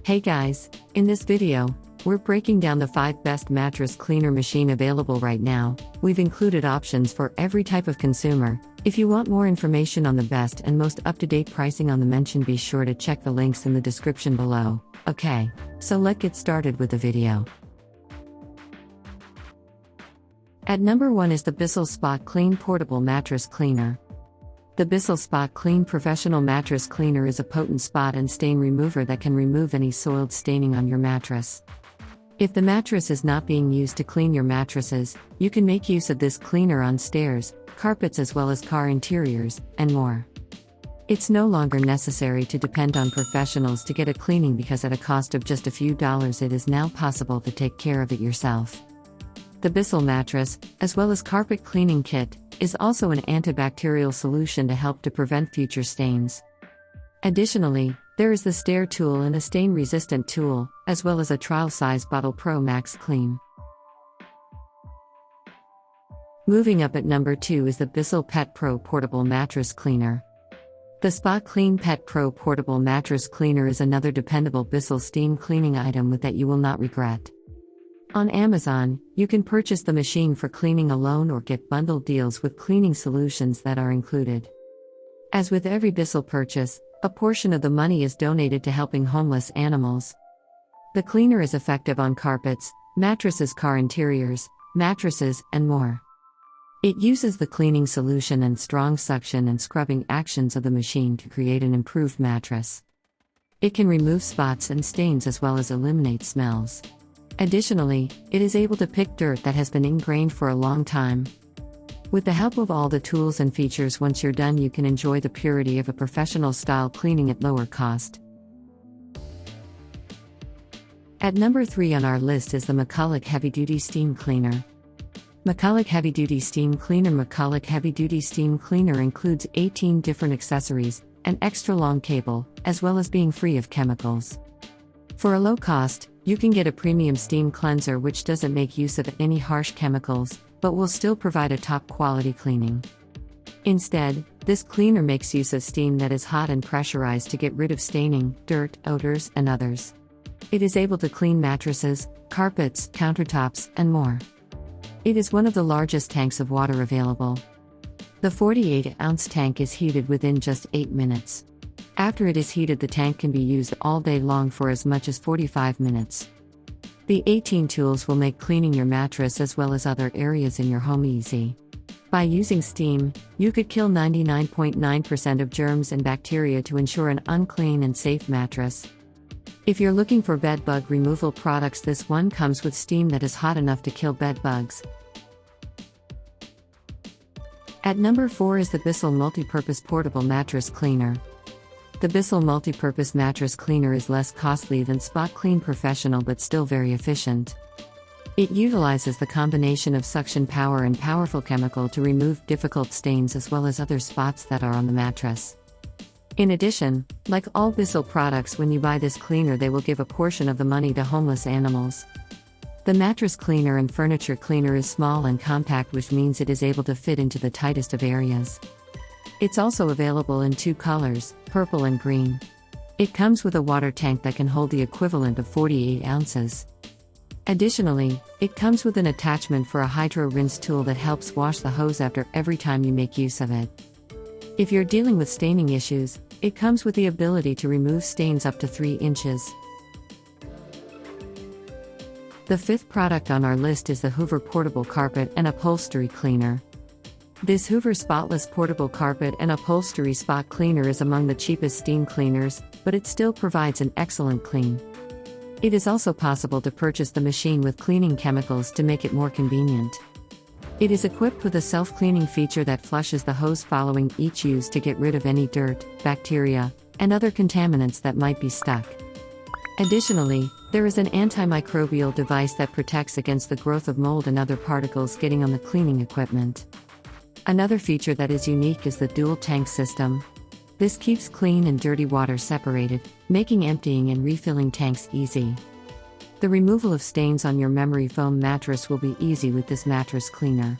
Hey guys, in this video, we're breaking down the 5 best mattress cleaner machine available right now. We've included options for every type of consumer. If you want more information on the best and most up-to-date pricing on the mention, be sure to check the links in the description below. Okay, so let's get started with the video. At number 1 is the Bissell SpotClean Portable Mattress Cleaner. The Bissell SpotClean Professional Mattress Cleaner is a potent spot and stain remover that can remove any soiled staining on your mattress. If the mattress is not being used to clean your mattresses, you can make use of this cleaner on stairs, carpets as well as car interiors, and more. It's no longer necessary to depend on professionals to get a cleaning because at a cost of just a few dollars it is now possible to take care of it yourself. The Bissell mattress, as well as carpet cleaning kit, is also an antibacterial solution to help to prevent future stains. Additionally, there is the Stair tool and a stain-resistant tool, as well as a trial-size Bottle Pro Max Clean. Moving up at number 2 is the Bissell Pet Pro Portable Mattress Cleaner. The SpotClean Pet Pro Portable Mattress Cleaner is another dependable Bissell steam cleaning item that you will not regret. On Amazon, you can purchase the machine for cleaning alone or get bundled deals with cleaning solutions that are included. As with every Bissell purchase, a portion of the money is donated to helping homeless animals. The cleaner is effective on carpets, mattresses, car interiors, mattresses, and more. It uses the cleaning solution and strong suction and scrubbing actions of the machine to create an improved mattress. It can remove spots and stains as well as eliminate smells. Additionally, it is able to pick dirt that has been ingrained for a long time. With the help of all the tools and features, once you're done you can enjoy the purity of a professional-style cleaning at lower cost. At number 3 on our list is the McCulloch Heavy Duty Steam Cleaner. McCulloch Heavy Duty Steam Cleaner. McCulloch Heavy Duty Steam Cleaner includes 18 different accessories, an extra long cable, as well as being free of chemicals. For a low cost, you can get a premium steam cleanser which doesn't make use of any harsh chemicals, but will still provide a top quality cleaning. Instead, this cleaner makes use of steam that is hot and pressurized to get rid of staining, dirt, odors, and others. It is able to clean mattresses, carpets, countertops, and more. It is one of the largest tanks of water available. The 48-ounce tank is heated within just 8 minutes. After it is heated, the tank can be used all day long for as much as 45 minutes. The 18 tools will make cleaning your mattress as well as other areas in your home easy. By using steam, you could kill 99.9% of germs and bacteria to ensure an unclean and safe mattress. If you're looking for bed bug removal products, this one comes with steam that is hot enough to kill bed bugs. At number 4 is the Bissell Multipurpose Portable Mattress Cleaner. The Bissell Multipurpose Mattress Cleaner is less costly than SpotClean Professional but still very efficient. It utilizes the combination of suction power and powerful chemical to remove difficult stains as well as other spots that are on the mattress. In addition, like all Bissell products, when you buy this cleaner they will give a portion of the money to homeless animals. The mattress cleaner and furniture cleaner is small and compact, which means it is able to fit into the tightest of areas. It's also available in 2 colors, purple and green. It comes with a water tank that can hold the equivalent of 48 ounces. Additionally, it comes with an attachment for a hydro rinse tool that helps wash the hose after every time you make use of it. If you're dealing with staining issues, it comes with the ability to remove stains up to 3 inches. The 5th product on our list is the Hoover Portable Carpet and Upholstery Cleaner. This Hoover Spotless Portable Carpet and Upholstery Spot Cleaner is among the cheapest steam cleaners, but it still provides an excellent clean. It is also possible to purchase the machine with cleaning chemicals to make it more convenient. It is equipped with a self-cleaning feature that flushes the hose following each use to get rid of any dirt, bacteria, and other contaminants that might be stuck. Additionally, there is an antimicrobial device that protects against the growth of mold and other particles getting on the cleaning equipment. Another feature that is unique is the dual tank system. This keeps clean and dirty water separated, making emptying and refilling tanks easy. The removal of stains on your memory foam mattress will be easy with this mattress cleaner.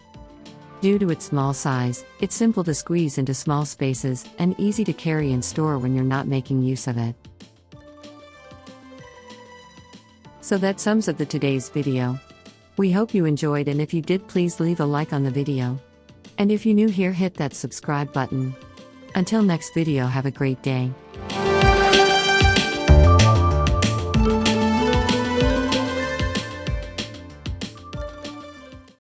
Due to its small size, it's simple to squeeze into small spaces and easy to carry and store when you're not making use of it. So that sums up today's video. We hope you enjoyed, and if you did, please leave a like on the video. And if you're new here, hit that subscribe button. Until next video, have a great day.